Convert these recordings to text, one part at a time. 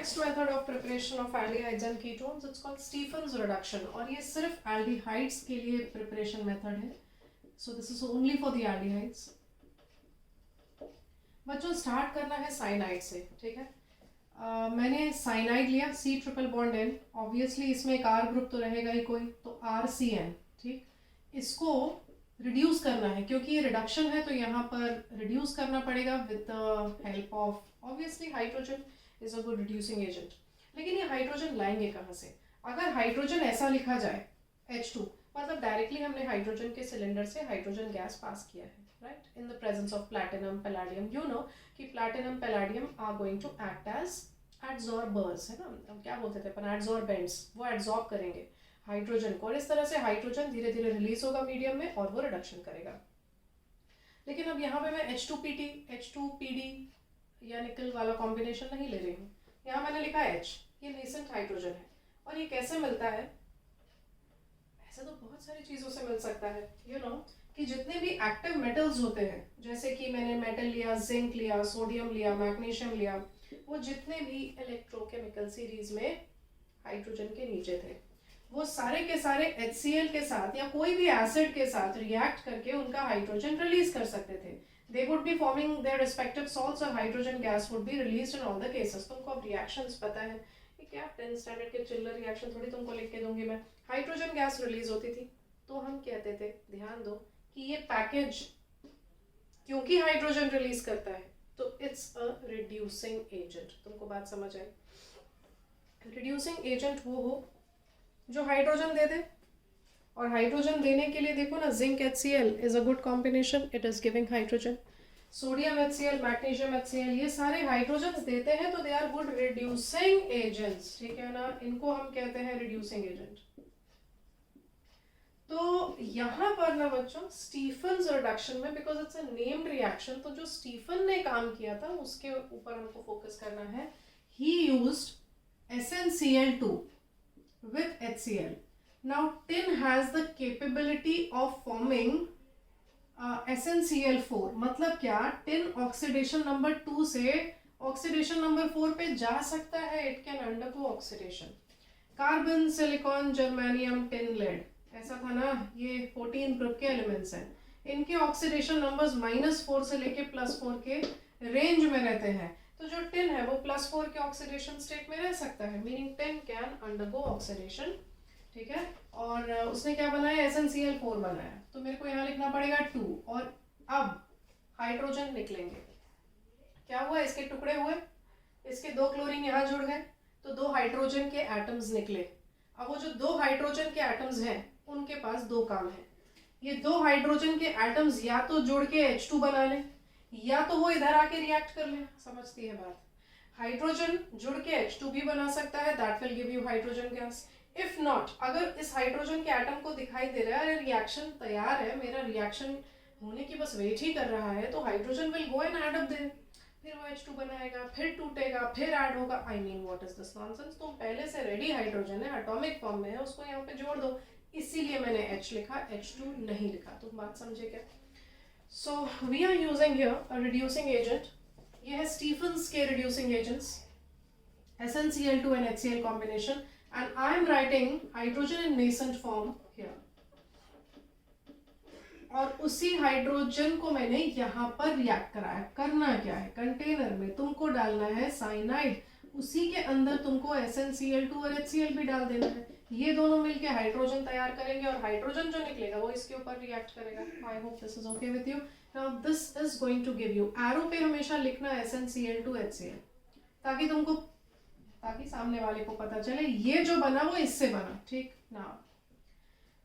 next method of preparation of aldehydes and ketones, it's called Stephen's reduction. और ये सिर्फ aldehydes के लिए preparation method है. So this is only for the aldehydes. बच्चों start करना है साइनाइड से, ठीक है. मैंने साइनाइड लिया C++N. ऑब्वियसली इसमें एक R ग्रुप तो रहेगा ही कोई, तो RCN, ठीक. इसको रिड्यूस करना है क्योंकि ये रिडक्शन है, तो यहाँ पर रिड्यूस करना पड़ेगा with the help of obviously hydrogen is a good reducing agent. लेकिन ये हाइड्रोजन लाएंगे कहाँ से? अगर हाइड्रोजन ऐसा लिखा जाए H2, मतलब डायरेक्टली हमने हाइड्रोजन के सिलेंडर से हाइड्रोजन गैस पास किया है, right, in the presence of platinum palladium. You know कि platinum palladium are going to act as adsorbers, है ना, क्या बोलते थे अपन, एड्सॉर्बेंट्स. वो एड्सॉर्ब करेंगे हाइड्रोजन को और इस तरह से हाइड्रोजन धीरे धीरे रिलीज होगा मीडियम में और वो रिडक्शन करेगा. लेकिन अब यहाँ पे मैं H2PT, H2PD या निकल वाला कॉम्बिनेशन नहीं ले रही हूँ. यहाँ मैंने लिखा H, ये नेसेंट हाइड्रोजन है. और ये कैसे मिलता है? ऐसे तो बहुत सारी चीज़ों से मिल सकता है. यू नो कि जितने भी एक्टिव मेटल्स होते हैं, जैसे कि मैंने मेटल लिया, जिंक लिया, सोडियम लिया, मैग्नीशियम लिया, वो जितने भी इलेक्ट्रोकेमिकल सीरीज में हाइड्रोजन के नीचे थे, वो सारे के सारे HCl के साथ या कोई भी एसिड के साथ रिएक्ट करके उनका हाइड्रोजन रिलीज कर सकते थे. They would be forming their respective salts और hydrogen gas would be released in all the cases. तुमको अब reactions पता है, ये क्या 10th standard के चिल्लर reaction थोड़ी तुमको लिख के दूंगी मैं. हाइड्रोजन गैस रिलीज होती थी तो हम कहते थे, ध्यान दो कि ये पैकेज क्योंकि हाइड्रोजन रिलीज करता है तो इट्स अ रिड्यूसिंग एजेंट. तुमको बात समझ आई? रिड्यूसिंग एजेंट वो हो जो हाइड्रोजन दे दे, और हाइड्रोजन देने के लिए देखो ना, zinc HCl is a good combination, it is giving hydrogen. Sodium HCl, magnesium HCl, ये सारे हाइड्रोजन देते हैं तो they are good reducing agents, ठीक है ना. इनको हम कहते हैं रिड्यूसिंग एजेंट. तो यहाँ पर ना बच्चों स्टीफन्स रिडक्शन में, because it's a named reaction, तो जो स्टीफन ने काम किया था उसके ऊपर हमको फोकस करना है. ही used SnCl2 with HCl. Now tin has the capability of forming SnCl4. मतलब क्या? tin oxidation number 2 से oxidation number 4 पे जा सकता है. it can undergo oxidation. Carbon, silicon, germanium, tin, lead, ऐसा था ना. ये 14 ग्रुप के एलिमेंट्स हैं. इनके ऑक्सीडेशन नंबर्स -4 से लेके +4 के रेंज में रहते हैं. तो जो टिन है वो +4 के ऑक्सीडेशन स्टेट में रह सकता है, meaning tin can undergo oxidation, ठीक है. और उसने क्या बनाया? SnCl4 बनाया. तो मेरे को यहाँ लिखना पड़ेगा 2. और अब हाइड्रोजन निकलेंगे. क्या हुआ? इसके टुकड़े हुए, इसके 2 क्लोरीन यहाँ जुड़ गए, तो 2 हाइड्रोजन के एटम्स निकले. अब वो जो 2 हाइड्रोजन के एटम्स हैं उनके पास 2 काम है. ये 2 हाइड्रोजन के एटम्स या तो जुड़ के H2 बना लें या तो वो इधर आके रिएक्ट कर लें. समझती है बात? हाइड्रोजन जुड़ के H2 भी बना सकता है, that will give you hydrogen gas. If not, अगर इस हाइड्रोजन के एटम को दिखाई दे रहा है अरे रिएक्शन तैयार है, मेरा रिएक्शन होने की बस वेट ही कर रहा है, तो hydrogen will go and add up there. फिर वो H2 बनाएगा, फिर टूटेगा, फिर ऐड होगा. I mean what is this nonsense? तो पहले से रेडी हाइड्रोजन है, एटॉमिक फॉर्म में है, उसको यहाँ पे जोड़ दो. इसीलिए मैंने H लिखा, H2 नहीं लिखा. तुम बात समझे क्या? So we are using here a reducing agent. ये है स्टीफन्स के reducing agents, SnCl2 and HCl combination, and I am writing hydrogen in nascent form here. और उसी हाइड्रोजन को मैंने यहाँ पर रिएक्ट कराया. करना क्या है? कंटेनर में तुमको डालना है साइनाइड, उसी के अंदर तुमको SnCl2 और HCl भी डाल देना है. ये दोनों मिलके हाइड्रोजन तैयार करेंगे और हाइड्रोजन जो निकलेगा वो इसके ऊपर रिएक्ट करेगा. I hope this is okay with you. Now this is going to give you, arrow पे हमेशा लिखना SnCl2 HCl, ताकि सामने वाले को पता चले ये जो बना वो इससे बना, ठीक ना.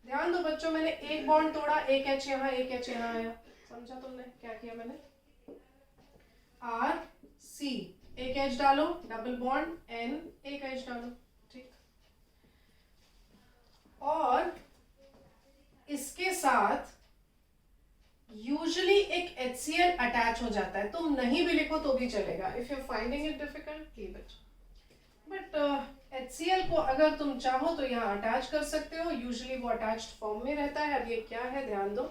ध्यान दो बच्चों, मैंने एक बॉन्ड तोड़ा, एक H यहाँ, एक H यहाँ आया. समझा तुमने क्या किया? मैंने RC, एक H डालो, डबल बॉन्ड N, एक H डालो, ठीक. और इसके साथ यूजुअली एक HCl अटैच हो जाता है. तुम नहीं भी लिखो तो भी चलेगा. If you finding it difficult, leave it. But HCl को अगर तुम चाहो तो यहाँ अटैच कर सकते हो. यूजुअली वो अटैच्ड फॉर्म में रहता है. अब ये क्या है ध्यान दो,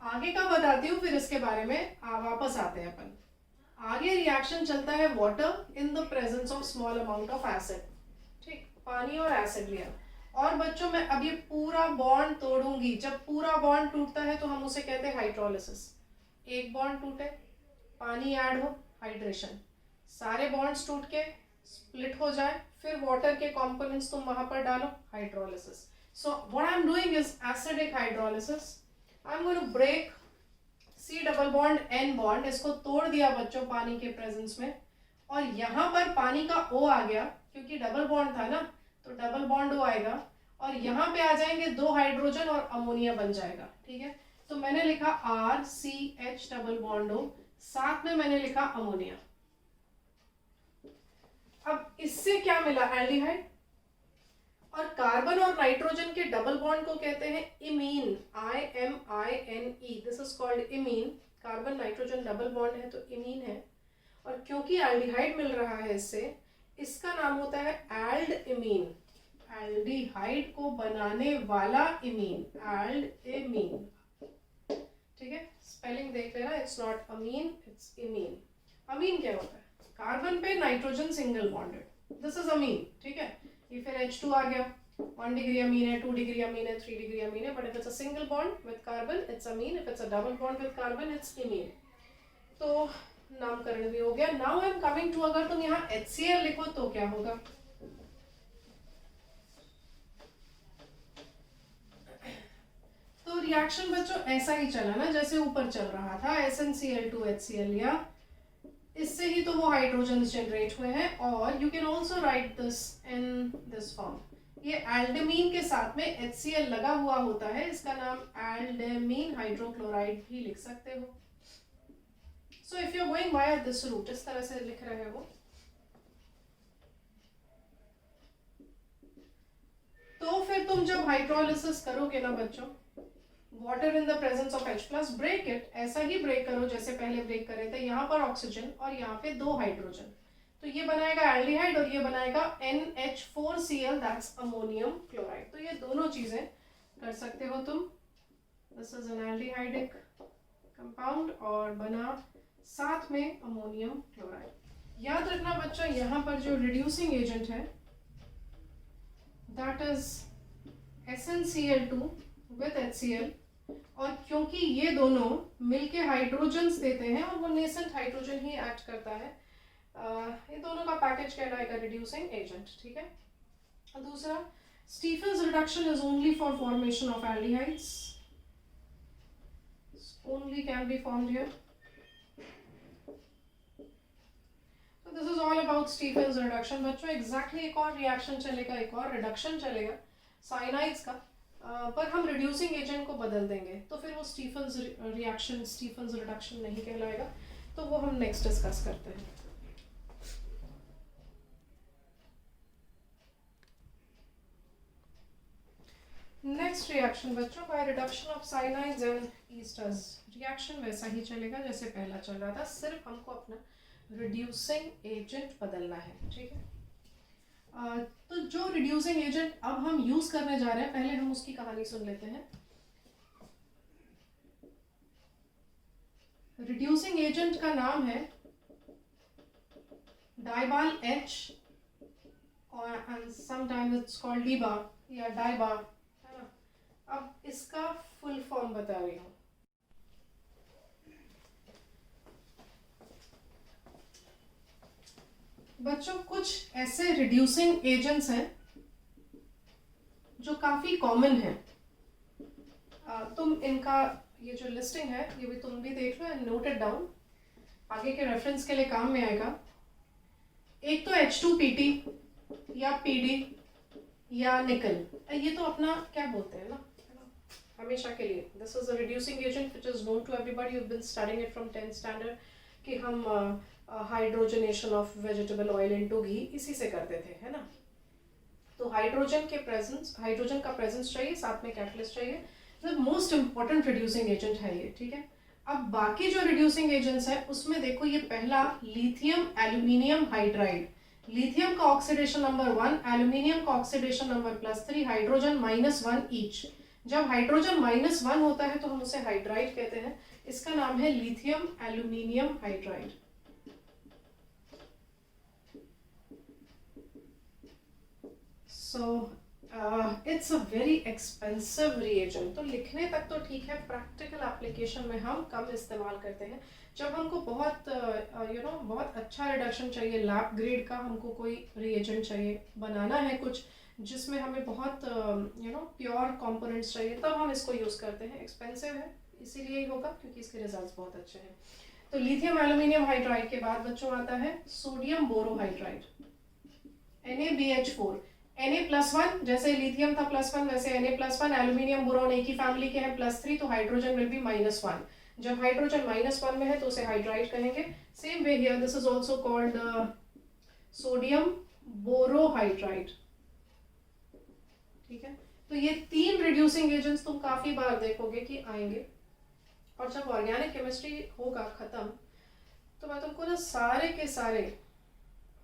आगे का बताती हूँ, फिर इसके बारे में वापस आते हैं अपन. आगे रिएक्शन चलता है water in the presence of small amount of acid, ठीक, पानी और एसिड लिया। और बच्चों मैं अब ये पूरा बॉन्ड तोड़ूंगी, जब पूरा बॉन्ड टूटता है तो हम उसे कहते हैं हाइड्रोलिसिस। एक बॉन्ड टूटे, पानी ऐड हो, हाइड्रेशन, सारे बॉन्ड्स टूट के स्प्लिट हो जाए, फिर वाटर के कंपोनेंट्स तुम वहां पर डालो, hydrolysis. So what I am doing is acidic hydrolysis. I am going to break C double bond N bond, इसको तोड़ दिया बच्चों पानी के प्रेजेंस में, और यहाँ पर पानी का O आ गया क्योंकि डबल बॉन्ड था ना, तो डबल बॉन्ड O आएगा, और यहाँ पे आ जाएंगे 2 हाइड्रोजन और अमोनिया बन जाएगा, ठीक है। तो मैंने लिखा RCH डबल बॉन्ड O, साथ में मैंने लिखा अमोनिया। अब इससे क्या मिला, एल्डिहाइड। और कार्बन और नाइट्रोजन के डबल बॉन्ड को कहते हैं imine, IMINE, this is called imine. Carbon nitrogen double bond है तो इमीन है, और क्योंकि एल्डिहाइड मिल रहा है इससे, इसका नाम होता है एल्ड इमीन, एल्डिहाइड को बनाने वाला इमीन, एल्ड इमीन, ठीक है। स्पेलिंग देख लेना, it's not amine, it's imine. Amine क्या होता है, कार्बन पे nitrogen single bonded, this is amine, ठीक है। ये फिर H2 आ गया, 1 डिग्री अमीन है, 2 डिग्री अमीन है, 3 डिग्री अमीन है, but if it's a single bond with carbon it's amine, if it's a double bond with carbon it's imine. तो नामकरण भी हो गया। Now I am coming to, अगर तुम यहाँ HCl लिखो तो क्या होगा। तो रिएक्शन बच्चों ऐसा ही चला ना जैसे ऊपर चल रहा था, SnCl2 HCl, या इससे ही तो वो हाइड्रोजन जनरेट हुए हैं। और you can also right this in this form, ये एल्डेमीन के साथ में HCl लगा हुआ होता है, इसका नाम एल्डेमीन हाइड्रोक्लोराइड भी लिख सकते हो। So if you are going via this route, इस तरह से लिख रहे हो, तो फिर तुम जब हाइड्रोलिसिस करोगे ना बच्चों, water in the presence of H plus, break it, ऐसा ही ब्रेक करो जैसे पहले ब्रेक करे थे, यहाँ पर ऑक्सीजन और यहाँ पे 2 हाइड्रोजन, तो ये बनाएगा एल्डिहाइड और ये बनाएगा NH4Cl, दैट्स अमोनियम क्लोराइड। तो ये दोनों चीजें कर सकते हो तुम, this is an aldehydic compound और बना साथ में अमोनियम क्लोराइड। याद रखना बच्चों, यहाँ पर जो रिड्यूसिंग एजेंट है that is SnCl2 with HCl, और क्योंकि ये दोनों मिलके हाइड्रोजन्स देते हैं और वो नेसेंट हाइड्रोजन ही एक्ट करता है, ये दोनों का पैकेज कहलाएगा रिड्यूसिंग एजेंट, ठीक है। और दूसरा, Stephen's reduction is only for formation of aldehydes, only can be formed here. तो this is all about Stephen's reduction. बच्चों एग्जैक्टली एक और रिएक्शन चलेगा, एक और रिडक्शन चलेगा साइनाइड्स का, पर हम रिड्यूसिंग एजेंट को बदल देंगे, तो फिर वो स्टीफन्स रिएक्शन, स्टीफन्स रिडक्शन नहीं कहलाएगा, तो वो हम नेक्स्ट डिस्कस करते हैं। नेक्स्ट रिएक्शन बच्चों, by reduction of cyanides and esters. Reaction वैसा ही चलेगा जैसे पहला चल रहा था, सिर्फ हमको अपना रिड्यूसिंग एजेंट बदलना है, ठीक है। तो जो रिड्यूसिंग एजेंट अब हम यूज करने जा रहे हैं, पहले हम उसकी कहानी सुन लेते हैं। रिड्यूसिंग एजेंट का नाम है डाइबाल H, और समटाइम्स इट्स कॉल्ड डीबा या डाइबा, है ना। अब इसका फुल फॉर्म बता रही हूँ। बच्चों कुछ ऐसे रिड्यूसिंग एजेंट्स हैं जो काफी कॉमन है, तुम इनका ये जो लिस्टिंग है ये भी तुम भी देख लो एंड नोट इट डाउन, आगे के रेफरेंस के लिए काम में आएगा। एक तो H2PT या PD या निकल, ये तो अपना क्या बोलते हैं ना हमेशा के लिए, this is a reducing agent which is known to everybody, you have been studying it from 10th standard, कि हम hydrogenation of vegetable oil into घी इसी से करते थे, है ना। तो हाइड्रोजन के प्रेजेंस, हाइड्रोजन का प्रेजेंस चाहिए, साथ में कैटलिस्ट चाहिए, मोस्ट इंपॉर्टेंट रिड्यूसिंग एजेंट है ये, ठीक है। अब बाकी जो रिड्यूसिंग एजेंट्स है उसमें देखो, ये पहला लिथियम एल्यूमिनियम हाइड्राइड, लिथियम का ऑक्सीडेशन नंबर 1, एल्यूमिनियम का ऑक्सीडेशन नंबर +3, हाइड्रोजन -1 ईच। जब हाइड्रोजन -1 होता है तो हम उसे हाइड्राइड कहते हैं, इसका नाम है lithium aluminium hydride. So it's a very expensive reagent. तो लिखने तक तो ठीक है, प्रैक्टिकल एप्लीकेशन में हम कम इस्तेमाल करते हैं। जब हमको बहुत बहुत अच्छा रिडक्शन चाहिए, लैब ग्रेड का हमको कोई रिएजेंट चाहिए, बनाना है कुछ जिसमें हमें बहुत प्योर कंपोनेंट्स चाहिए, तब हम इसको यूज़ करते हैं। एक्सपेंसिव है इसीलिए ही होगा क्योंकि इसके रिजल्ट्स बहुत अच्छे हैं। तो लिथियम एल्यूमिनियम हाइड्राइड के बाद बच्चों आता है सोडियम बोरोहाइड्राइड, NaBH4। Na+1, जैसे लिथियम था +1 वैसे Na+1, एल्यूमिनियम बोरॉन एक ही फैमिली के हैं +3, तो हाइड्रोजन विल बी -1। जब हाइड्रोजन -1 में है तो उसे हाइड्राइड कहेंगे। Same way here, this is also called sodium borohydride. ठीक है, तो ये 3 रिड्यूसिंग एजेंट्स तुम काफी बार देखोगे कि आएंगे। और जब ऑर्गेनिक केमिस्ट्री होगा खत्म तो मैं तुमको ना सारे के सारे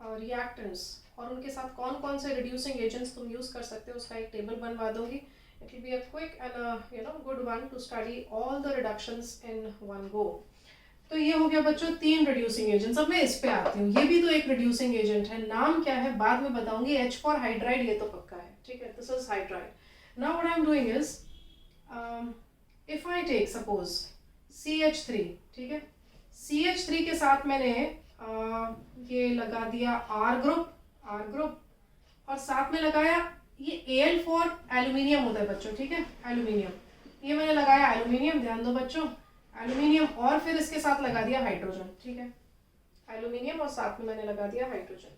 रिएक्टेंट्स और उनके साथ कौन कौन से रिड्यूसिंग एजेंट्स तुम यूज कर सकते हो उसका एक टेबल बनवा दूंगी। It will be a quick and good one two study all the reductions in one go. तो ये हो गया बच्चों 3 रिड्यूसिंग एजेंट्स। अब मैं इस पे आती हूँ, ये भी तो एक रिड्यूसिंग एजेंट है, नाम क्या है बाद में बताऊंगी। H फॉर हाइड्राइड, ये तो पक्का है, ठीक है, this is hydride. Now what I am doing is, if I take suppose CH3, ठीक है, CH3 के साथ मैंने ये लगा दिया R ग्रुप और साथ में लगाया ये Al फॉर एल्यूमिनियम होता है बच्चों, ठीक है, एल्यूमिनियम, ये मैंने लगाया एल्यूमिनियम, ध्यान दो बच्चों, एल्यूमिनियम, और फिर इसके साथ लगा दिया हाइड्रोजन, ठीक है, एल्यूमिनियम और साथ में मैंने लगा दिया हाइड्रोजन।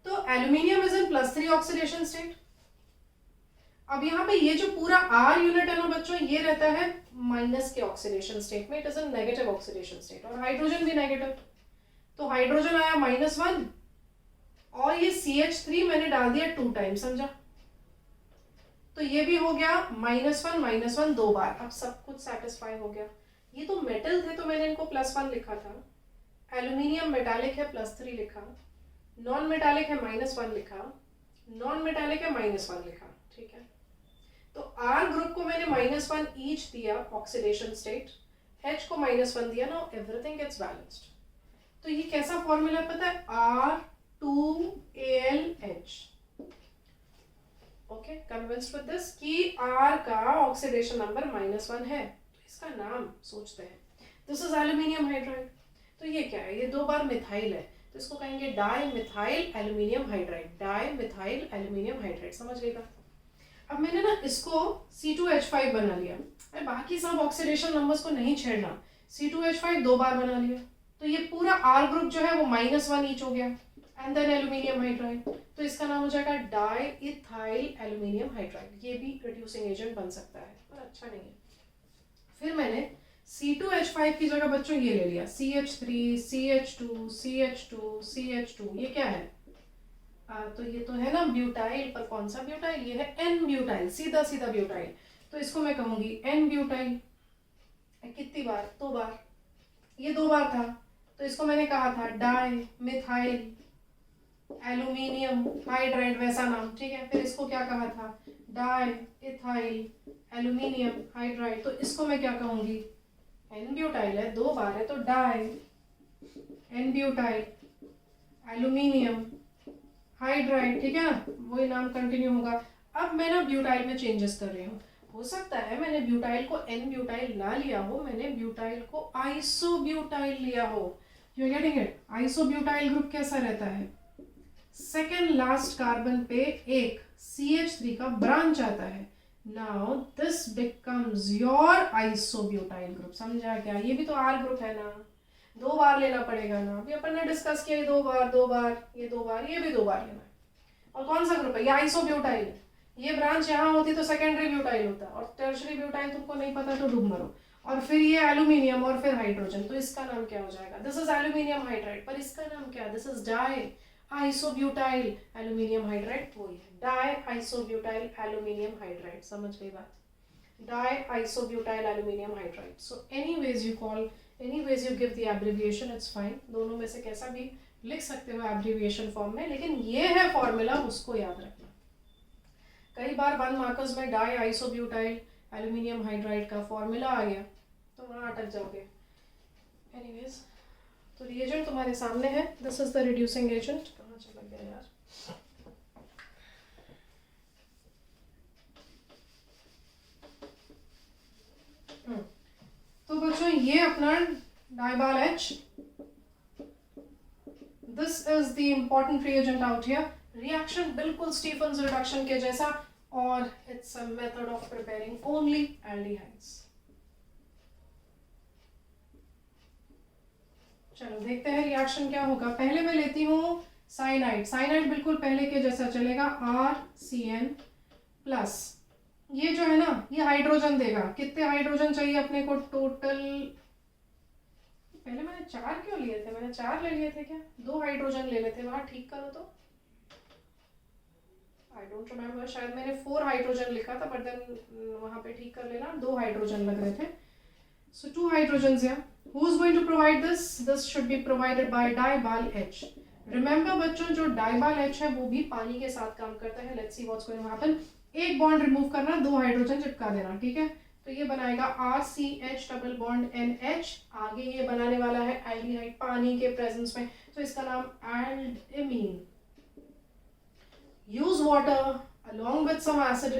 तो aluminium is in +3 oxidation state. अब यहाँ पे ये जो पूरा R यूनिट है ना बच्चों, ये रहता है माइनस के ऑक्सीडेशन स्टेट में, it is in negative oxidation state, और हाइड्रोजन भी नेगेटिव, तो हाइड्रोजन आया -1 और ये CH3 मैंने डाल दिया 2 टाइम, समझा। तो ये भी हो गया -1 2 बार। अब सब कुछ सेटिस्फाई हो गया। ये तो मेटल थे तो मैंने इनको +1 लिखा था, एल्यूमिनियम मेटालिक है +3 लिखा, नॉन मेटालिक है -1 लिखा, नॉन मेटालिक है -1 लिखा, ठीक है। तो R ग्रुप को मैंने -1 ईच दिया ऑक्सीडेशन स्टेट, H को -1 दिया ना, एवरीथिंग गेट्स बैलेंस्ड। तो ये कैसा फॉर्मूला पता है, R2AlH। Okay, convinced with this कि R का ऑक्सीडेशन नंबर -1 है, तो इसका नाम सोचते हैं, दिस इज एल्यूमिनियम हाइड्राइड। तो ये क्या है, ये 2 बार मिथाइल है, तो इसको कहेंगे di methyl aluminium hydride, di methyl aluminium hydride, समझ गई बात। अब मैंने ना इसको C2H5 बना लिया, अरे बाकी सब ऑक्सीडेशन नंबर्स को नहीं छेड़ना, C2H5 2 बार बना लिया, तो ये पूरा R ग्रुप जो है वो -1 ईच हो गया, एंड देन एल्यूमिनियम हाइड्राइड, तो इसका नाम हो जाएगा डाई इथाइल एल्यूमिनियम हाइड्राइड। ये भी रिड्यूसिंग एजेंट बन सकता है पर अच्छा नहीं है। फिर मैंने C2H5 की जगह बच्चों ये ले लिया, CH3 CH2 CH2 CH2, ये क्या है, तो ये तो है ना ब्यूटाइल, पर कौन सा ब्यूटाइल, ये है N ब्यूटाइल, सीधा सीधा ब्यूटाइल, तो इसको मैं कहूंगी N ब्यूटाइल। कितनी बार, 2 बार, ये 2 बार था, तो इसको मैंने कहा था डाई मिथाइल एल्यूमिनियम हाइड्राइड, वैसा नाम, ठीक है। फिर इसको क्या कहा था, डाई इथाइल एल्यूमिनियम हाइड्राइड, तो इसको मैं क्या कहूंगी, N ब्यूटाइल है, 2 बार है, तो di N butyl aluminium hydride, ठीक है ना, वही नाम कंटिन्यू होगा। अब मैं ना ब्यूटाइल में चेंजेस कर रही हूँ, हो सकता है मैंने ब्यूटाइल को N ब्यूटाइल ना लिया हो, मैंने ब्यूटाइल को आइसोब्यूटाइल लिया हो, you are getting it. Isobutyl group कैसा रहता है, सेकेंड लास्ट कार्बन पे एक CH3 का ब्रांच आता है, now this becomes your isobutyl group, समझा क्या, ये भी तो R ग्रुप है ना, 2 बार लेना पड़ेगा ना, अभी अपन ने डिस्कस किया, 2 बार 2 बार, ये 2 बार, ये भी 2 बार लेना है। और कौन सा ग्रुप है, ये आइसोब्यूटाइल है, ये ब्रांच यहाँ होती तो सेकेंडरी ब्यूटाइल होता, और टर्शरी ब्यूटाइल तुमको नहीं पता तो डूब मरो। और फिर ये एल्यूमिनियम और फिर हाइड्रोजन, तो इसका नाम क्या हो जाएगा, दिस इज एल्यूमिनियम हाइड्राइड, पर इसका नाम क्या, this is die isobutyl aluminium hydride, वही है डाई आइसोब्यूटाइल एल्यूमिनियम हाइड्राइड, समझ गई बात, die isobutyl aluminium hydride. So anyways you call, anyways you give the abbreviation, it's fine, दोनों में से कैसा भी लिख सकते हो एब्रिविएशन फॉर्म में, लेकिन ये है फॉर्मूला, उसको याद रखना। कई बार 1 मार्कर्स में डाई आइसोब्यूटाइल एल्यूमिनियम हाइड्राइड का फॉर्मूला आ गया तो वहाँ अटक जाओगे। एनीवेज, तो रिएजेंट तुम्हारे सामने है, this is the reducing agent, कहाँ चला गया यार, तो बच्चों ये अपना डाइबाल H, this is the important reagent out here. Reaction बिल्कुल स्टीफन्स रिडक्शन के जैसा, और it's a method of preparing only aldehydes. चलो देखते हैं रिएक्शन क्या होगा. पहले मैं लेती हूँ साइनाइड. साइनाइड बिल्कुल पहले के जैसा चलेगा, RCN प्लस, ये जो है ना ये हाइड्रोजन देगा. कितने हाइड्रोजन चाहिए अपने को टोटल? पहले मैंने 4 क्यों लिए थे? मैंने 4 ले लिए थे क्या? 2 हाइड्रोजन ले लेते वहां, ठीक करो तो. आई डोंट रिमेम्बर, शायद मैंने 4 हाइड्रोजन लिखा था, बट देन वहां पे ठीक कर लेना, 2 हाइड्रोजन लग रहे थे. So 2 hydrogens here. Who is going to provide this? This should be provided by dibal H. Remember बच्चों, जो dibal H है वो भी पानी के साथ काम करता है. Let's see what's going to happen. एक बॉन्ड रिमूव करना, 2 हाइड्रोजन चिपका देना, ठीक है. तो ये बनाएगा RCH डबल बॉन्ड NH. आगे ये बनाने वाला है एल्डिहाइड पानी के प्रेजेंस में, तो इसका नाम एल्डिमीन. Use water along with some acid.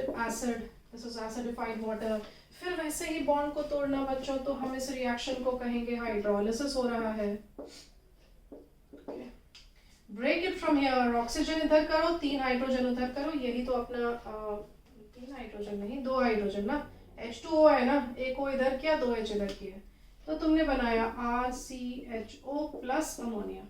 This is acidified water. फिर वैसे ही बॉन्ड को तोड़ना बच्चों, तो हम इस रिएक्शन को कहेंगे हाइड्रोलिसिस हो रहा है. Break it from here. Oxygen इधर करो, 3 हाइड्रोजन उधर करो. यही तो अपना 3 हाइड्रोजन नहीं, 2 हाइड्रोजन ना. H2O है ना, एक O इधर किया, 2 H इधर किया, तो तुमने बनाया RCHO plus ammonia.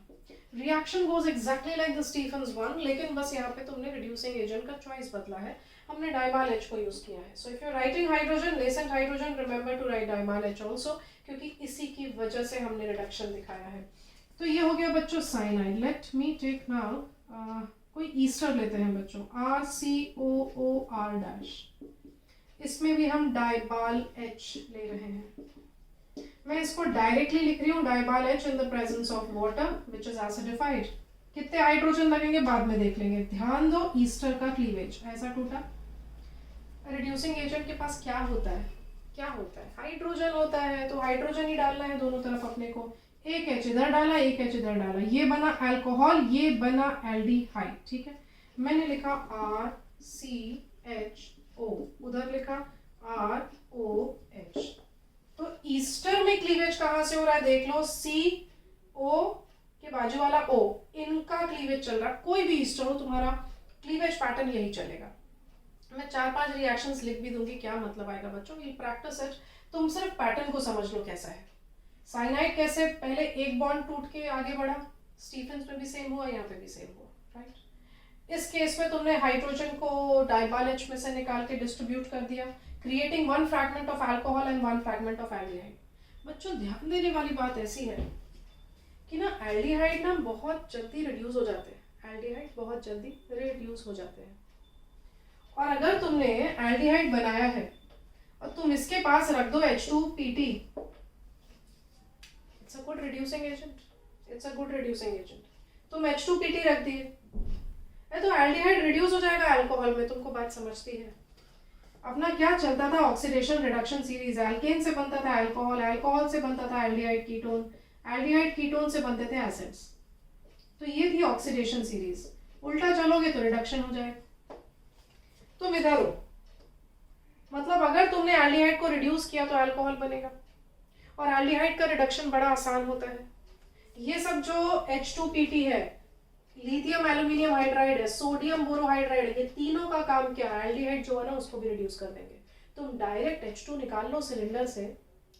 Reaction goes exactly like the Stephen's one, लेकिन बस यहाँ पे तुमने रिड्यूसिंग एजेंट का चॉइस बदला है. हमने डाइबाल H को यूज किया है. So if you are writing hydrogen, nascent hydrogen, remember to write DIBAL H also, क्योंकि इसी की वजह से हमने रिडक्शन दिखाया है. तो ये हो गया बच्चों cyanide. Let me take now कोई ईस्टर लेते हैं बच्चों, RCOOR डैश. इसमें भी हम डाइबाल H ले रहे हैं. मैं इसको डायरेक्टली लिख रही हूँ, डाइबाल H in the presence of water which is acidified. कितने हाइड्रोजन लगेंगे बाद में देख लेंगे. ध्यान दो, ईस्टर का क्लीवेज ऐसा टूटा. रिड्यूसिंग एजेंट के पास क्या होता है? क्या होता है? हाइड्रोजन होता है, तो हाइड्रोजन ही डालना है दोनों तरफ अपने को. एक H इधर डाला, एक H इधर डाला, ये बना अल्कोहल, ये बना एल्डिहाइड, ठीक है. मैंने लिखा RCHO, उधर लिखा ROH. तो ईस्टर में क्लीवेज कहाँ से हो रहा है देख लो. CO के बाजू वाला O, इनका क्लीवेज चल रहा है. कोई भी ईस्टर हो, तुम्हारा क्लीवेज पैटर्न यही चलेगा. मैं 4-5 रिएक्शंस लिख भी दूंगी, क्या मतलब आएगा बच्चों, विल प्रैक्टिस इट. तुम सिर्फ पैटर्न को समझ लो कैसा है. साइनाइड कैसे पहले एक बॉन्ड टूट के आगे बढ़ा, स्टीफन्स में भी सेम हुआ, यहाँ पे भी सेम हुआ, राइट. इस केस में तुमने हाइड्रोजन को डाइबाल H में से निकाल के डिस्ट्रीब्यूट कर दिया, creating 1 fragment of alcohol and 1 fragment of aldehyde. बच्चों ध्यान देने वाली बात ऐसी है कि ना एल्डिहाइड ना बहुत जल्दी रिड्यूस हो जाते हैं. एल्डिहाइड बहुत जल्दी रिड्यूस हो जाते हैं. और अगर तुमने एल्डिहाइड बनाया है और तुम इसके पास रख दो H2PT, it's a good reducing agent. It's a good reducing agent. तुम H2PT रख दिए तो एल्डिहाइड रिड्यूस हो जाएगा अल्कोहल में. तुमको बात समझती है? अपना क्या चलता था, ऑक्सीडेशन रिडक्शन सीरीज. एल्केन से बनता था अल्कोहल, अल्कोहल से बनता था एल्डिहाइड कीटोन, एल्डिहाइड कीटोन से बनते थे एसिड्स. तो ये थी ऑक्सीडेशन सीरीज. उल्टा चलोगे तो रिडक्शन हो जाएगा. तुम इधर हो, मतलब अगर तुमने एल्डिहाइड को रिड्यूस किया तो अल्कोहल बनेगा, और एल्डिहाइड का रिडक्शन बड़ा आसान होता है. ये सब जो H2PT है, लिथियम एल्यूमिनियम हाइड्राइड है, सोडियम बोरोहाइड्राइड है, ये तीनों का काम क्या है, एल्डिहाइड जो है ना उसको भी रिड्यूस कर देंगे. तुम डायरेक्ट H2 निकाल लो सिलेंडर से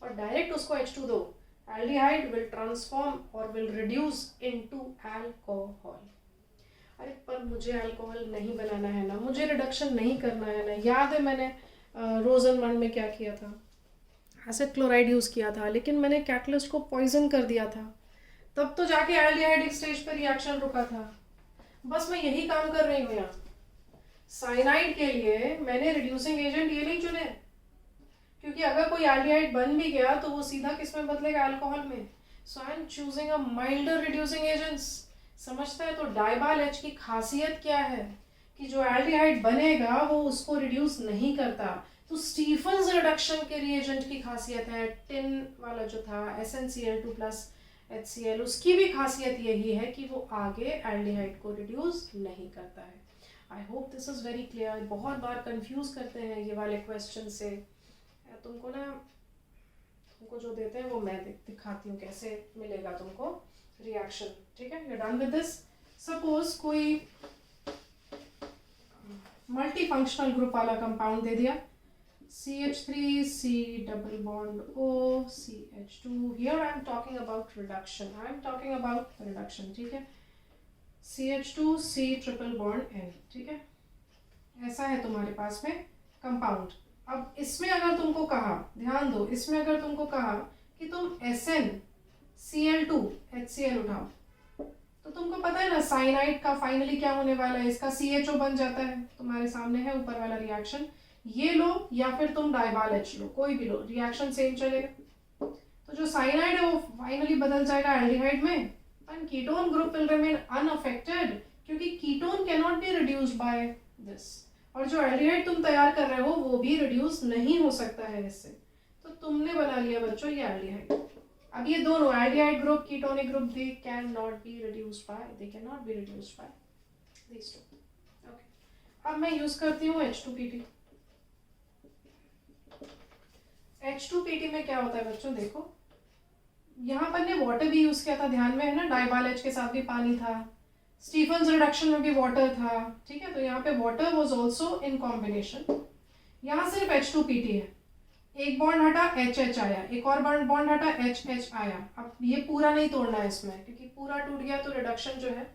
और डायरेक्ट उसको H2 दो, एल्डिहाइड विल ट्रांसफॉर्म और विल रिड्यूस इनटू अल्कोहल. अरे पर मुझे अल्कोहल नहीं बनाना है ना, मुझे रिडक्शन नहीं करना है ना. याद है मैंने रोजन 1 में क्या किया था, एसिड क्लोराइड यूज किया था, लेकिन मैंने कैटलिस्ट को पॉइजन कर दिया था, तब तो जाके एल्डिहाइड स्टेज पर रिएक्शन रुका था. बस मैं यही काम कर रही हूँ यहाँ. साइनाइड के लिए मैंने रिड्यूसिंग एजेंट ये नहीं चुने, क्योंकि अगर कोई एल्डिहाइड बन भी गया तो वो सीधा किस में बदलेगा, अल्कोहल में. So I am choosing a milder reducing agents. समझता है? तो डाइबाल H की खासियत क्या है कि जो एल्डिहाइड बनेगा वो उसको रिड्यूस नहीं करता. तो स्टीफन्स रिडक्शन के रिएजेंट की खासियत है. टिन वाला जो था SnCl2 प्लस HCl, उसकी भी खासियत यही है कि वो आगे एल्डिहाइड को रिड्यूस नहीं करता है. आई hope this is very clear. बहुत बार कंफ्यूज करते हैं ये वाले क्वेश्चन से. तुमको ना तुमको जो देते हैं वो मैं दिखाती हूँ कैसे मिलेगा तुमको रिएक्शन, ठीक है। You done with this. Suppose कोई मल्टी फंक्शनल ग्रुप वाला कंपाउंड दे दिया, CH3 C double bond O CH2. Here I am talking about reduction. I am talking about reduction, ठीक है। CH2 C triple bond N, ठीक है। ऐसा है तुम्हारे पास में कंपाउंड। अब इसमें अगर तुमको कहा, ध्यान दो, इसमें अगर तुमको कहा कि तुम SnCl2 HCl उठाओ, तो तुमको पता है ना साइनाइड का फाइनली क्या होने वाला है, इसका CHO बन जाता है, तुम्हारे सामने है ऊपर वाला रिएक्शन। ये लो या फिर तुम डाइबाल H लो, कोई भी लो, रिएक्शन सेम चलेगा। तो जो साइनाइड है वो फाइनली बदल जाएगा एल्डिहाइड में, and ketone group will remain unaffected, क्योंकि ketone can not be reduced by this, और जो एल्डिहाइड तुम तैयार कर रहे हो वो भी रिड्यूस नहीं हो सकता है इससे। तो तुमने बना लिया बच्चों ये एल्डिहाइड। अब ये दोनों aldehyde group, ketonic group, they can not be reduced by this too. Okay, अब मैं यूज करती हूँ H2PT। H2PT में क्या होता है बच्चों, देखो यहाँ पर ने वाटर भी यूज किया था, ध्यान में है ना, डाइबाल H के साथ भी पानी था, स्टीफन्स रिडक्शन में भी वाटर था, ठीक है। तो यहाँ पे water was also in combination. यहाँ सिर्फ H2PT है, एक बॉन्ड हटा HH आया, एक और बॉन्ड हटा HH आया। अब ये पूरा नहीं तोड़ना है इसमें, क्योंकि पूरा टूट गया तो रिडक्शन जो है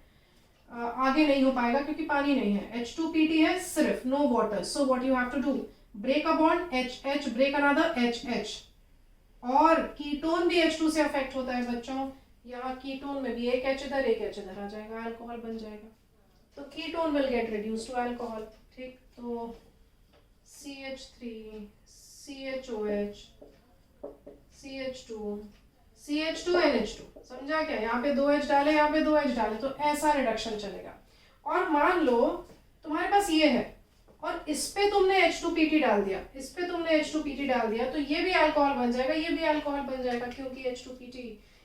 आगे नहीं हो पाएगा, क्योंकि पानी नहीं है। H2PT है सिर्फ, no water. So what you have to do, break a bond HH, break another HH। और कीटोन भी H2 से अफेक्ट होता है बच्चों, यहाँ कीटोन में भी एक H इधर एक H इधर आ जाएगा, अल्कोहल बन जाएगा। तो ketone will get reduce to alcohol, ठीक। तो CH3 CHOH CH2 CH2NH2, समझा क्या, यहाँ पे 2H डाले, यहाँ पे 2H डाले, तो ऐसा रिडक्शन चलेगा। और मान लो तुम्हारे पास ये है और इस पे तुमने H2PT डाल दिया, इस पे तुमने H2PT डाल दिया, तो ये भी अल्कोहल बन जाएगा, ये भी अल्कोहल बन जाएगा, क्योंकि H2PT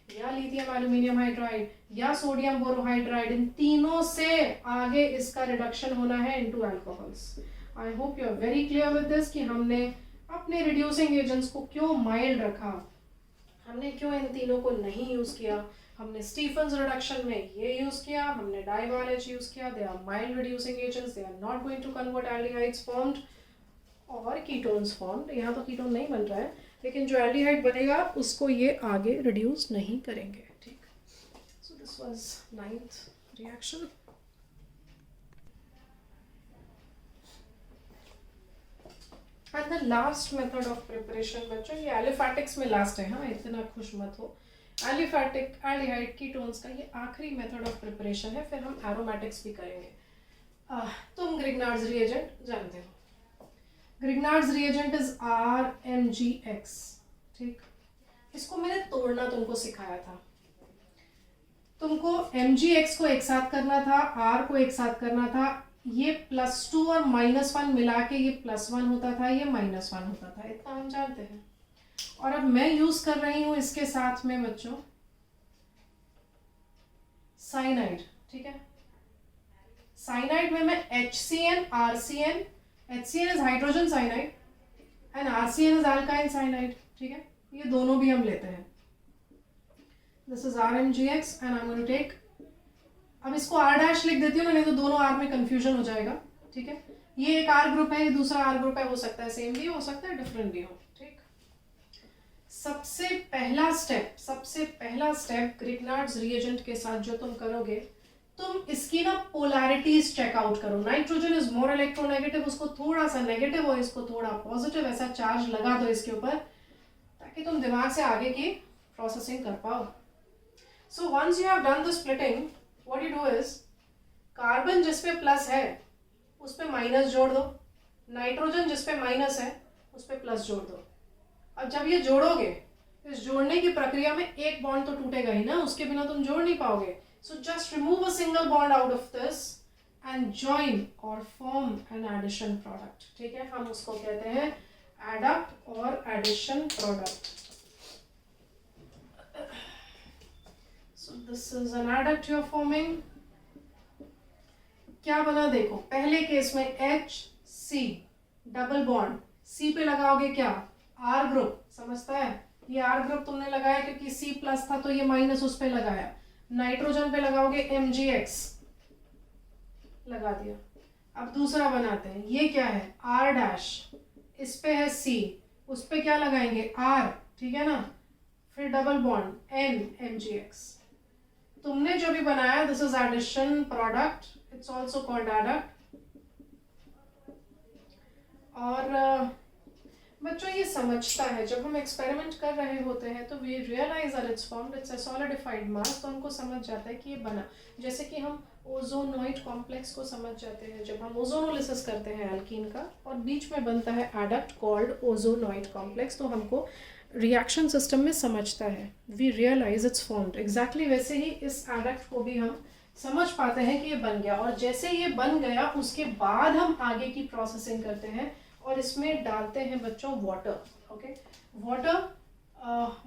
या लिथियम एल्यूमिनियम हाइड्राइड या सोडियम बोरोहाइड्राइड, इन तीनों से आगे इसका रिडक्शन होना है into alcohols. I hope you are very clear with this कि हमने अपने रिड्यूसिंग एजेंट्स को क्यों माइल्ड रखा, हमने क्यों इन तीनों को नहीं यूज किया। हमने स्टीफन्स रिडक्शन में ये यूज किया, हमने डाइबाल H यूज किया, they are mild reducing agents, they are not going to convert aldehydes formed और कीटोन्स फॉर्म्ड। यहाँ तो कीटोन नहीं बन रहा है, लेकिन जो एल्डिहाइड बनेगा उसको ये आगे रिड्यूस नहीं करेंगे, ठीक। So this was 9th reaction. And the last method of preparation बच्चों, ये एलिफैटिक्स में लास्ट है, हाँ इतना खुश मत हो। एलिफैटिक एल्डिहाइड कीटोन्स का ये आखिरी मेथड ऑफ प्रिपरेशन है, फिर हम एरोमेटिक्स भी करेंगे। तुम ग्रिग्नार्ड्स रिएजेंट जानते हो, ग्रिग्नार्ड्स रिएजेंट इज RMgX, ठीक। इसको मैंने तोड़ना तुमको सिखाया था, तुमको Mgx को एक साथ करना था, R को एक साथ करना था, ये +2 और -1 मिला के ये +1 होता था, ये -1 होता था, इतना हम जानते हैं। और अब मैं यूज कर रही हूं इसके साथ में बच्चों साइनाइड, ठीक है। साइनाइड में मैं HCN RCN, HCN is hydrogen cyanide and RCN is alkyl cyanide, ठीक है। ये दोनों भी हम लेते हैं। This is RMgX and I am going to take, अब इसको R' लिख देती हूँ नहीं तो दोनों R में कंफ्यूजन हो जाएगा, ठीक है। ये एक R ग्रुप है, ये दूसरा R ग्रुप है, हो सकता है सेम भी हो सकता है डिफरेंट भी हो, ठीक। सबसे पहला स्टेप ग्रिग्नार्ड्स रिएजेंट के साथ जो तुम करोगे, तुम इसकी ना पोलैरिटीज चेकआउट करो। नाइट्रोजन इज मोर इलेक्ट्रोनेगेटिव, उसको थोड़ा सा नेगेटिव और इसको थोड़ा पॉजिटिव, ऐसा चार्ज लगा दो इसके ऊपर, ताकि तुम दिमाग से आगे की प्रोसेसिंग कर पाओ। So once you have done the splitting, what you do is, carbon जिस पे प्लस है उस पे माइनस जोड़ दो, नाइट्रोजन जिस पे माइनस है उस पे प्लस जोड़ दो। अब जब ये जोड़ोगे, इस जोड़ने की प्रक्रिया में एक बॉन्ड तो टूटेगा ही ना, उसके बिना तुम जोड़ नहीं पाओगे। So just remove a single bond out of this and join और फॉर्म एन एडिशन प्रोडक्ट, ठीक है। हम उसको कहते हैं एडक्ट और addition product. So this is an adduct you are forming. क्या बना देखो, पहले केस में HC डबल बॉन्ड, C पे लगाओगे क्या, R ग्रुप, समझता है, ये R ग्रुप तुमने लगाया क्योंकि C प्लस था तो ये माइनस उस पे लगाया, नाइट्रोजन पे लगाओगे MgX लगा दिया। अब दूसरा बनाते हैं, ये क्या है R डैश, इस पे है C, उस पे क्या लगाएंगे R, ठीक है ना, फिर डबल बॉन्ड N MgX। तुमने जो भी बनाया this is addition product, it's also called adduct. और बच्चों ये समझता है, जब हम एक्सपेरिमेंट कर रहे होते हैं तो we realise that it's formed, it's a solidified mass, तो हमको समझ जाता है कि ये बना। जैसे कि हम ओजोनॉइड कॉम्प्लेक्स को समझ जाते हैं जब हम ओजोनोलिसिस करते हैं एल्कीन का और बीच में बनता है एडक्ट कॉल्ड ओजोनॉइड कॉम्प्लेक्स, तो हमको रिएक्शन सिस्टम में समझता है, we realize it's formed. Exactly वैसे ही इस एडक्ट को भी हम समझ पाते हैं कि ये बन गया, और जैसे ये बन गया उसके बाद हम आगे की प्रोसेसिंग करते हैं और इसमें डालते हैं बच्चों water, okay, water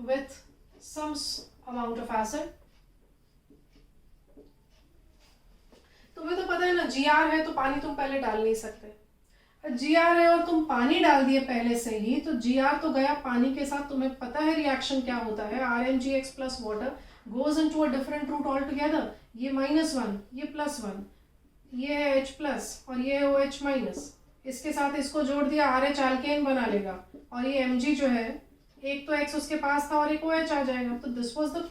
with some amount of acid. तुम्हें तो पता है ना GR है तो पानी तुम पहले डाल नहीं सकते, GR है और तुम पानी डाल दिए पहले से ही तो GR तो गया पानी के साथ। तुम्हें पता है रिएक्शन क्या होता है, RmgX plus water goes into a different route all together. ये -1, ये +1, ये है H प्लस और ये है OH माइनस, इसके साथ इसको जोड़ दिया RH एल्केन बना लेगा, और ये Mg जो है एक तो X उसके पास था और एक OH आ जाएगा। तो this was the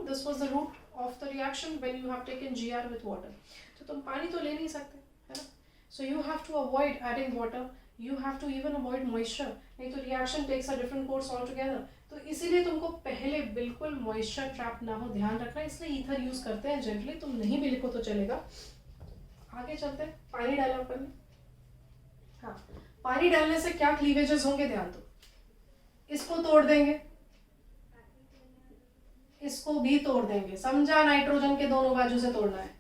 this was the route of the reaction when you have taken GR with water. तो तुम पानी तो ले नहीं सकते, है ना, so you have to avoid adding water, you have to even avoid moisture, नहीं तो reaction takes a different course all together. तो इसीलिए तुमको पहले बिल्कुल मॉइस्चर ट्रैप ना हो ध्यान रखना, इसलिए ईथर यूज करते हैं जनरली। तुम नहीं भी लिखो तो चलेगा। आगे चलते हैं, पानी डाला ऊपर में। हाँ, पानी डालने से क्या क्लीवेजेस होंगे ध्यान दो, इसको तोड़ देंगे, इसको भी तोड़ देंगे, समझा, नाइट्रोजन के दोनों बाजू से तोड़ना है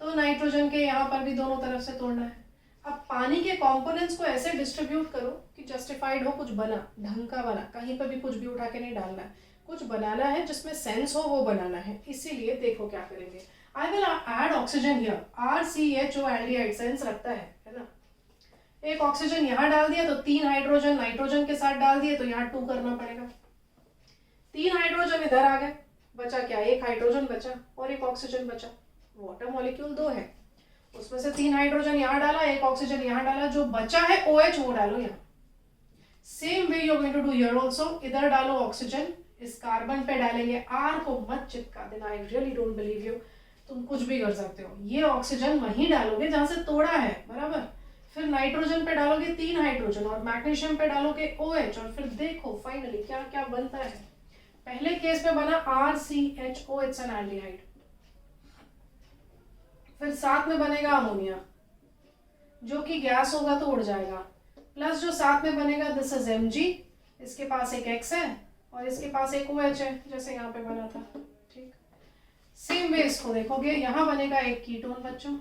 तो नाइट्रोजन के यहाँ पर भी दोनों तरफ से तोड़ना है। अब पानी के कंपोनेंट्स को ऐसे डिस्ट्रीब्यूट करो कि जस्टिफाइड हो, कुछ बना, ढंग का बना, कहीं पर भी कुछ भी उठा के नहीं डालना है, कुछ बनाना है जिसमें सेंस हो वो बनाना है। इसीलिए देखो क्या करेंगे, I will add oxygen here, RCHO aldehyde sense रखता है ना। एक ऑक्सीजन यहाँ डाल दिया तो 3 हाइड्रोजन नाइट्रोजन के साथ डाल दिए तो यहाँ 2 करना पड़ेगा। 3 हाइड्रोजन इधर आ गए, बचा क्या, 1 हाइड्रोजन बचा और 1 ऑक्सीजन बचा। वाटर मॉलिक्यूल 2 है, उसमें से 3 हाइड्रोजन यहाँ डाला, 1 ऑक्सीजन यहाँ डाला, जो बचा है OH वो डालो यहाँ। Same way you are going to do here also, इधर डालो ऑक्सीजन, इस कार्बन पे डालेंगे, R को मत चिपका देना, I really don't believe you, तुम कुछ भी कर सकते हो। ये ऑक्सीजन वहीं डालोगे जहां से तोड़ा है, बराबर, फिर नाइट्रोजन पे डालोगे 3 हाइड्रोजन और मैग्नीशियम पे डालोगे OH, और फिर देखो फाइनली क्या क्या बनता है। पहले केस में बना RCHO, इट्स एन एल्डिहाइड, फिर साथ में बनेगा अमोनिया जो कि गैस होगा तो उड़ जाएगा, प्लस जो साथ में बनेगा दिस इज Mg, इसके पास एक X है और इसके पास एक OH है जैसे यहाँ पे बना था, ठीक। सेम वे इसको देखोगे, यहाँ बनेगा एक कीटोन बच्चों,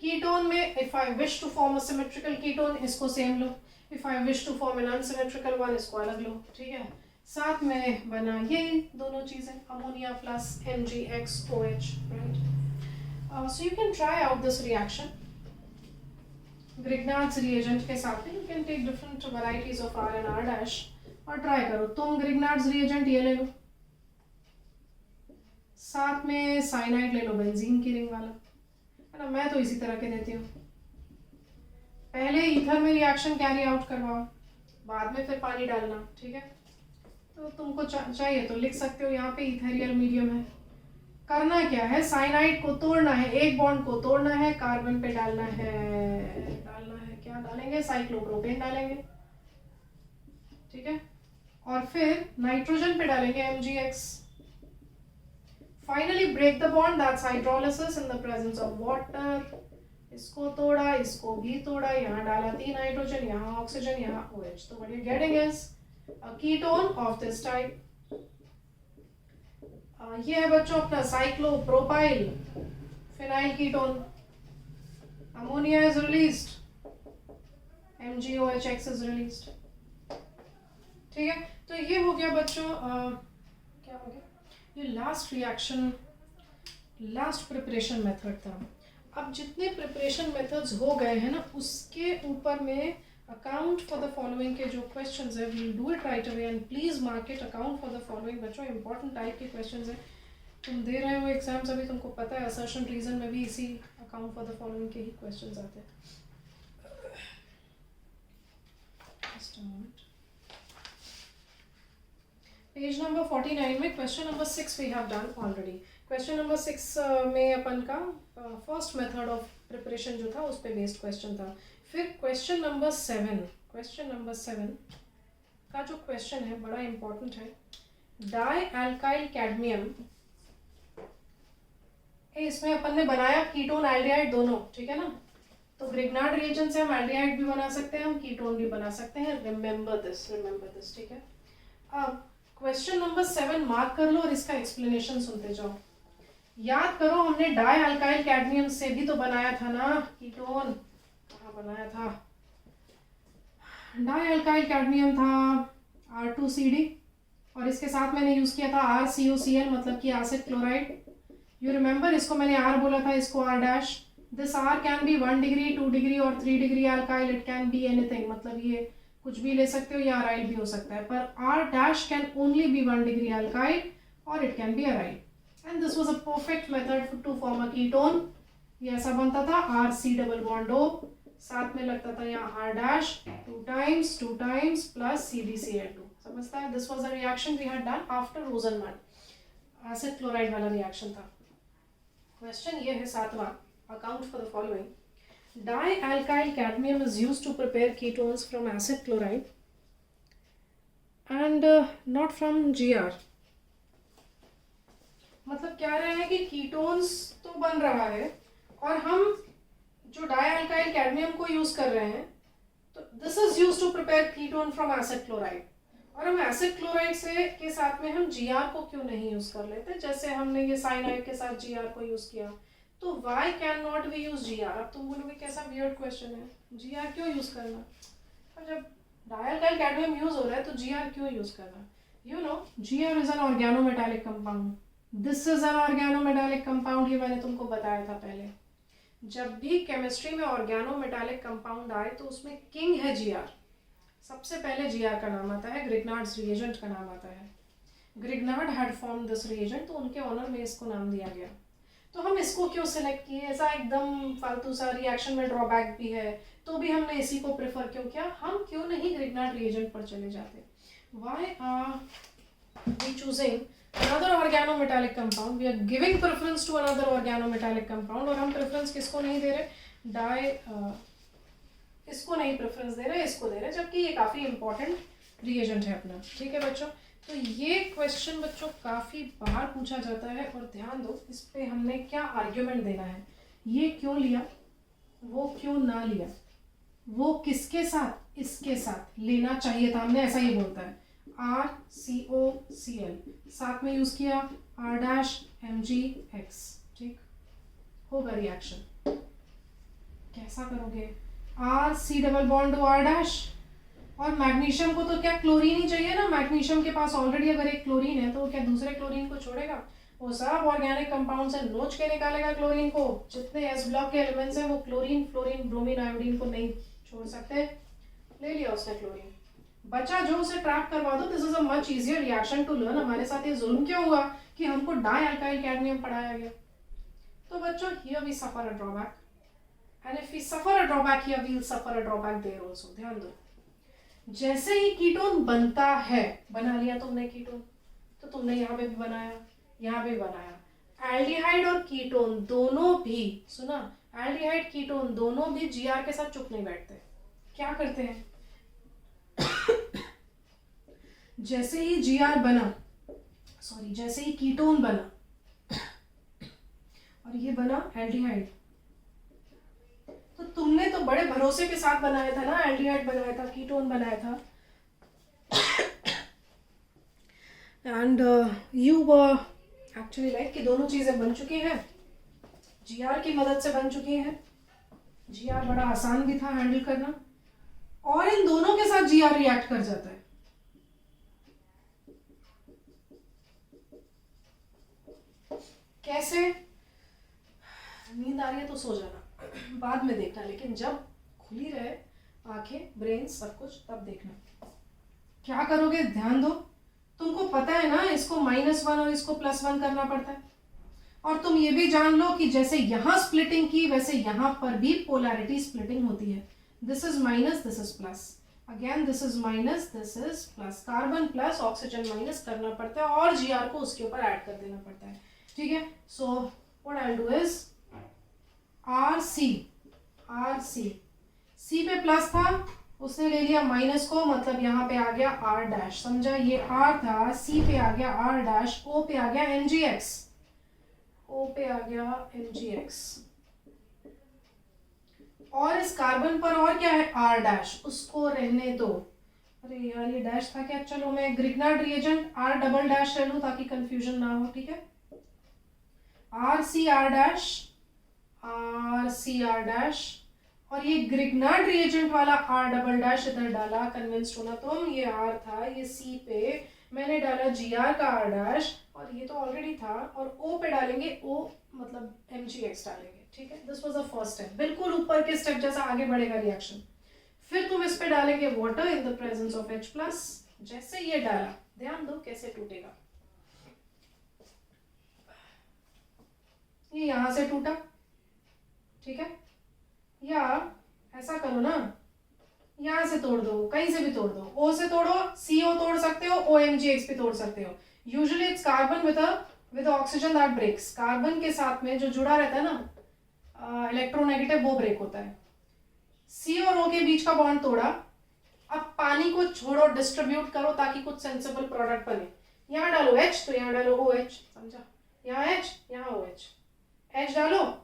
कीटोन में if I wish to form a symmetrical ketone इसको सेम लो, if I wish to form an unsymmetrical one इसको अलग लो, ठीक है। साथ में बना ये दोनों चीजें, ammonia plus MgXOH, right. So you can try out this reaction Grignard's reagent के साथ में, you can take different varieties of R and R dash और ट्राई करो। तुम Grignard's reagent ये ले लो, साथ में साइनाइड ले लो, बेंजीन की रिंग वाला, है ना, मैं तो इसी तरह के देती हूँ। पहले ईथर में रिएक्शन कैरी आउट करवाओ, बाद में फिर पानी डालना, ठीक है। तो तुमको चाहिए तो लिख सकते हो, यहाँ पे इथेरियल मीडियम है। करना क्या है, साइनाइड को तोड़ना है, एक बॉन्ड को तोड़ना है, कार्बन पे डालना है क्या डालेंगे, साइक्लोप्रोपेन डालेंगे, ठीक है, और फिर नाइट्रोजन पे डालेंगे MgX। Finally break the bond, that's hydrolysis in the presence of water. इसको तोड़ा, इसको भी तोड़ा, यहाँ डाला 3 हाइड्रोजन, यहाँ ऑक्सीजन, यहाँ OH, तो what you getting is a ketone of this type. ये है बच्चों अपना cyclopropyl phenyl ketone, ammonia is released, MgOHX is released, ठीक है। तो ये हो गया बच्चों, क्या हो गया, ये last reaction, last preparation method था। अब जितने प्रिपरेशन मेथड्स हो गए हैं ना, उसके ऊपर में अकाउंट फॉर द फॉलोइंग के जो क्वेश्चंस है we'll do it right away and please mark it account for the following. बच्चों इंपॉर्टेंट टाइप के क्वेश्चंस है, तुम दे रहे हो एग्जाम्स अभी, तुमको पता है असर्शन रीजन में भी इसी अकाउंट फॉर द फॉलोइंग के ही क्वेश्चंस आते हैं। पेज नंबर 49 में question number 6 we have done already. Question number 6 में अपन का फर्स्ट मेथड ऑफ प्रिपरेशन जो था उस पर बेस्ड क्वेश्चन था। फिर क्वेश्चन नंबर 7 का जो क्वेश्चन है बड़ा इंपॉर्टेंट है। डाई एल्काइल कैडमियम, इसमें अपन ने बनाया कीटोन एल्डिहाइड दोनों, ठीक है ना। तो ग्रिग्नार्ड रिएजेंट से हम एल्डिहाइड भी बना सकते हैं, हम कीटोन भी बना सकते हैं। रिमेंबर दिस, ठीक है। अब क्वेश्चन नंबर 7 मार्क कर लो और इसका एक्सप्लेनेशन सुनते जाओ। याद करो हमने डाई अल्काइल कैडमियम से भी तो बनाया था ना कीटोन, कहाँ बनाया था? डाई अल्काइल कैडमियम था R2CD और इसके साथ मैंने यूज किया था RCOCl, मतलब कि एसिड क्लोराइड। यू रिमेंबर, इसको मैंने R बोला था, इसको R'। This R can be 1 degree 2 degree और 3 degree alkyl, it can be anything, मतलब ये कुछ भी ले सकते हो या अराइल भी हो सकता है, पर R' can only be 1 degree alkyl और it can be aryl. And this was a perfect method to form a ketone. ये ऐसा बनता था RC डबल बॉन्ड O, साथ में लगता था यहाँ R' 2 टाइम्स प्लस CdCl2। समझता है? This was the reaction we had done after Rosenmund, acid chloride वाला रिएक्शन था। क्वेश्चन ये है 7वां, account for the following. Dialkyl cadmium is used to prepare ketones from acid chloride and not from GR। मतलब क्या रहे हैं कि कीटोन्स तो बन रहा है और हम जो डाइअल्काइल कैडमियम को यूज कर रहे हैं, तो this is use to prepare ketone from acid chloride. और हम एसिड क्लोराइड से के साथ में हम GR को क्यों नहीं यूज कर लेते, जैसे हमने ये साइनाइड के साथ GR को यूज किया। तो why cannot we use GR? अब तुम बोलोगे कैसा weird question है, GR क्यों यूज करना? और जब डाइअल्काइल कैडमियम यूज हो रहा है तो GR क्यों यूज करना? You know, GR is an organometallic compound. This is an organometallic compound, ये मैंने तुमको बताया था पहले। जब भी केमिस्ट्री में organometallic compound आए तो उसमें किंग है GR। सबसे पहले GR का नाम आता है, ग्रिग्नार्ड्स रिएजेंट का नाम आता है। Grignard had form this reagent, तो उनके ऑनर में इसको नाम दिया गया। तो हम इसको क्यों सिलेक्ट किए? ऐसा एकदम फालतू सा, रिएक्शन में ड्रॉबैक भी है तो भी हमने इसी को प्रेफर क्यों किया? हम क्यों नहीं ग्रिग्नार्ड रिएजेंट पर चले जाते? Why are we choosing another organometallic compound? We are giving preference to another organometallic compound और हम प्रेफरेंस किसको नहीं दे रहे? इसको नहीं प्रेफरेंस दे रहे, इसको दे रहे, जबकि ये काफ़ी इंपॉर्टेंट रिएजेंट है अपना। ठीक है बच्चों, तो ये क्वेश्चन बच्चों काफ़ी बार पूछा जाता है और ध्यान दो इस पे हमने क्या आर्ग्यूमेंट देना है। ये क्यों लिया, वो क्यों ना लिया, वो किसके साथ, इसके साथ लेना चाहिए था, हमने ऐसा ही बोलता है। RCOCl साथ में यूज किया R'-MgX, ठीक होगा रिएक्शन। कैसा करोगे? RC डबल बॉन्ड R' और मैग्नीशियम को तो क्या क्लोरीन ही चाहिए ना, मैग्नीशियम के पास ऑलरेडी अगर एक क्लोरीन है तो वो क्या दूसरे क्लोरीन को छोड़ेगा? वो सब ऑर्गेनिक कंपाउंड से नोच के निकालेगा क्लोरीन को। जितने एस ब्लॉक के एलिमेंट्स हैं वो क्लोरीन, फ्लोरीन, ब्रोमीन, आयोडीन को नहीं छोड़ सकते। ले लिया उसने क्लोरीन, बचा जो उसे ट्रैप करवा दो। This is a much easier reaction to learn. हमारे साथ ये जुल्म क्यों हुआ कि हमको डाइअल्काइल कैडमियम पढ़ाया गया? तो बच्चों here we suffer a drawback and if we suffer a drawback here we will suffer a drawback there also. ध्यान दो, जैसे ही कीटोन बनता है, बना लिया तुमने कीटोन, तो तुमने यहाँ पे भी बनाया, यहाँ पे बनाया। एल्डिहाइड और कीटोन दोनों भी, सुना, एल्डिहाइड कीटोन दोनों भी GR के साथ चुप नहीं बैठते। क्या करते हैं? जैसे ही GR बना, सॉरी, जैसे ही कीटोन बना और ये बना एल्डिहाइड, तो तुमने तो बड़े भरोसे के साथ बनाया था ना, एल्डिहाइड बनाया था, कीटोन बनाया था, and you were actually like कि दोनों चीजें बन चुकी हैं, GR की मदद से बन चुकी हैं। GR बड़ा आसान भी था हैंडल करना और इन दोनों के साथ GR रिएक्ट कर जाता है। कैसे? नींद आ रही है तो सो जाना, बाद में देखना, लेकिन जब खुली रहे आंखें, ब्रेन, सब कुछ, तब देखना। क्या करोगे, ध्यान दो, तुमको पता है ना इसको -1 और इसको +1 करना पड़ता है, और तुम ये भी जान लो कि जैसे यहां स्प्लिटिंग की वैसे यहां पर भी पोलैरिटी स्प्लिटिंग होती है। This is minus, this is plus, again this is minus, this is plus, carbon plus oxygen minus करना पड़ता है और Gr को उसके ऊपर ऐड कर देना पड़ता है, ठीक है। सो what I do is Rc, C पे प्लस था, उसने ले लिया माइनस को, मतलब यहाँ पे आ गया R', समझा, ये R था, C पे आ गया R', O पे आ गया Mgx, O पे आ गया Mgx, और इस कार्बन पर और क्या है R', उसको रहने दो। अरे यार ये डैश था क्या, चलो मैं ग्रिग्नार्ड रिएजेंट R" ले लूं ताकि कंफ्यूजन ना हो, ठीक है। RcR', RcR', और ये ग्रिग्नार्ड रिएजेंट वाला R" इधर डाला, कन्विंस्ड होना तुम, ये R था, ये C पे मैंने डाला Gr का R', और ये तो ऑलरेडी था, और O पे डालेंगे, O मतलब Mgx डालेंगे, ठीक है। This was the first step, बिल्कुल ऊपर के स्टेप जैसा आगे बढ़ेगा रिएक्शन। फिर तुम इस पे डालेंगे water in the presence of H+, जैसे ये डाला, ध्यान दो कैसे टूटेगा, ये यहां से टूटा, ठीक है, या ऐसा करो ना, यहां से तोड़ दो, कहीं से भी तोड़ दो, O से तोड़ो, CO तोड़ सकते हो, OMgx भी तोड़ सकते हो। Usually it's carbon with oxygen that breaks, carbon के साथ में जो जुड़ा रहता है ना इलेक्ट्रोनेगेटिव, वो ब्रेक होता है। C और O के बीच का बॉन्ड तोड़ा, अब पानी को छोड़ो, डिस्ट्रीब्यूट करो ताकि कुछ सेंसिबल प्रोडक्ट बने। यहाँ डालो H तो यहाँ डालो OH, समझा, यहाँ H यहाँ OH, H डालो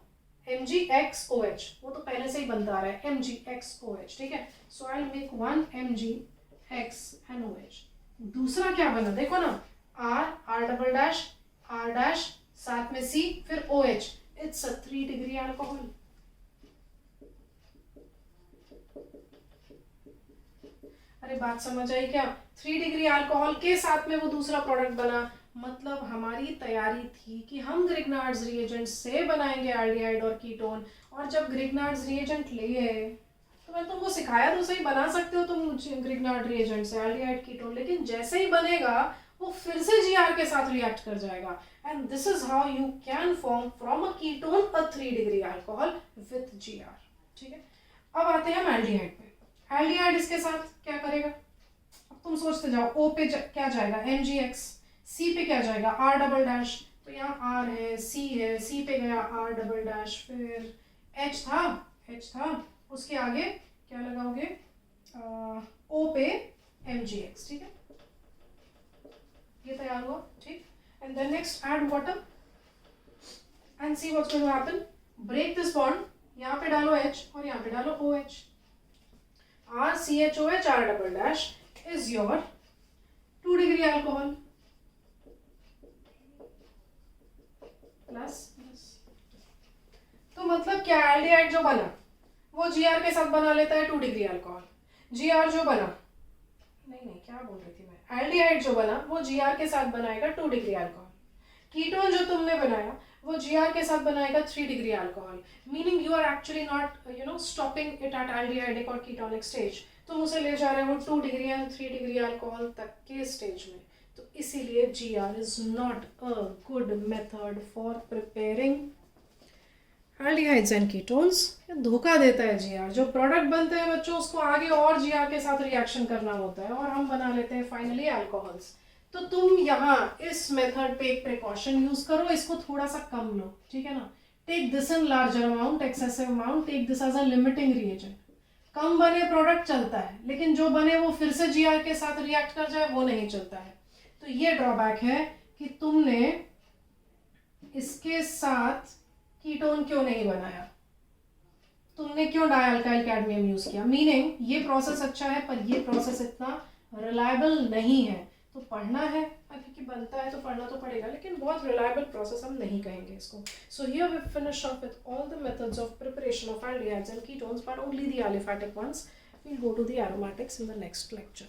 MgXOH, वो तो पहले से ही बनता आ रहा है MgXOH, ठीक है। सो आई विल मेक 1 MgXNOH। दूसरा क्या बना देखो ना, R', साथ में C, फिर OH, it's a 3 degree alcohol. अरे बात समझ आई क्या, 3 डिग्री अल्कोहल के साथ में वो दूसरा प्रोडक्ट बना, मतलब हमारी तैयारी थी कि हम ग्रिग्नार्ड्स रिएजेंट से बनाएंगे एल्डिहाइड और कीटोन, और जब ग्रिग्नार्ड्स रिएजेंट लिए तो मैंने तुमको सिखाया तो सही, बना सकते हो तुम ग्रिग्नार्ड रिएजेंट से एल्डिहाइड कीटोन, लेकिन जैसे ही बनेगा वो फिर से Gr के साथ रिएक्ट कर जाएगा, and this is how you can form from a ketone a 3 degree alcohol with Gr, ठीक है। अब आते हैं हम एल्डिहाइड पे। एल्डिहाइड इसके साथ क्या करेगा, अब तुम सोचते जाओ, O पे क्या जाएगा Mgx, C पे क्या जाएगा R', तो यहाँ R है, C है, C पे गया R', फिर H था, उसके आगे क्या लगाओगे, O पे Mgx, ठीक है, ये तैयार हुआ, ठीक। And then next add water and see what's going to happen, break this bond, यहाँ पे डालो H और यहाँ पे डालो OH, RCHOH R' is your 2 degree alcohol plus, तो मतलब क्या, एल्डिहाइड जो बना वो Gr के साथ बना लेता है 2 डिग्री अल्कोहल, Gr जो बना, नहीं क्या बोल रही थी मैं, एल्डिहाइड जो बना वो Gr के साथ बनाएगा 2 डिग्री अल्कोहल, कीटोन जो तुमने बनाया वो Gr के साथ बनाएगा 3 degree alcohol, meaning you are actually not stopping it at aldehydic और कीटोनिक स्टेज, तुम उसे ले जा रहे हो 2 डिग्री एंड 3 डिग्री अल्कोहल तक के स्टेज में, तो इसीलिए Gr is not a good method for preparing aldehydes and ketones. धोखा देता है Gr, जो प्रोडक्ट बनते हैं बच्चों उसको आगे और Gr के साथ रिएक्शन करना होता है और हम बना लेते हैं फाइनली अल्कोहल्स। तो तुम यहाँ इस मेथड पे एक प्रिकॉशन यूज करो, इसको थोड़ा सा कम लो, ठीक है ना, take this in larger amount, excessive amount, take this as a limiting reagent. कम बने प्रोडक्ट चलता है, लेकिन जो बने वो फिर से Gr के साथ रिएक्ट कर जाए वो नहीं चलता है, तो ये ड्रॉबैक है कि तुमने इसके साथ कीटोन क्यों नहीं बनाया, तुमने क्यों डायल्काइल कैडमियम यूज किया, मीनिंग ये प्रोसेस अच्छा है पर ये प्रोसेस इतना रिलायबल नहीं है, तो पढ़ना है क्योंकि बनता है तो पढ़ना तो पड़ेगा, लेकिन बहुत रिलायबल प्रोसेस हम नहीं कहेंगे इसको। So here we finish off with all the methods of preparation of aldehydes and ketones, but only the aliphatic ones. We'll go to the aromatics in the next lecture.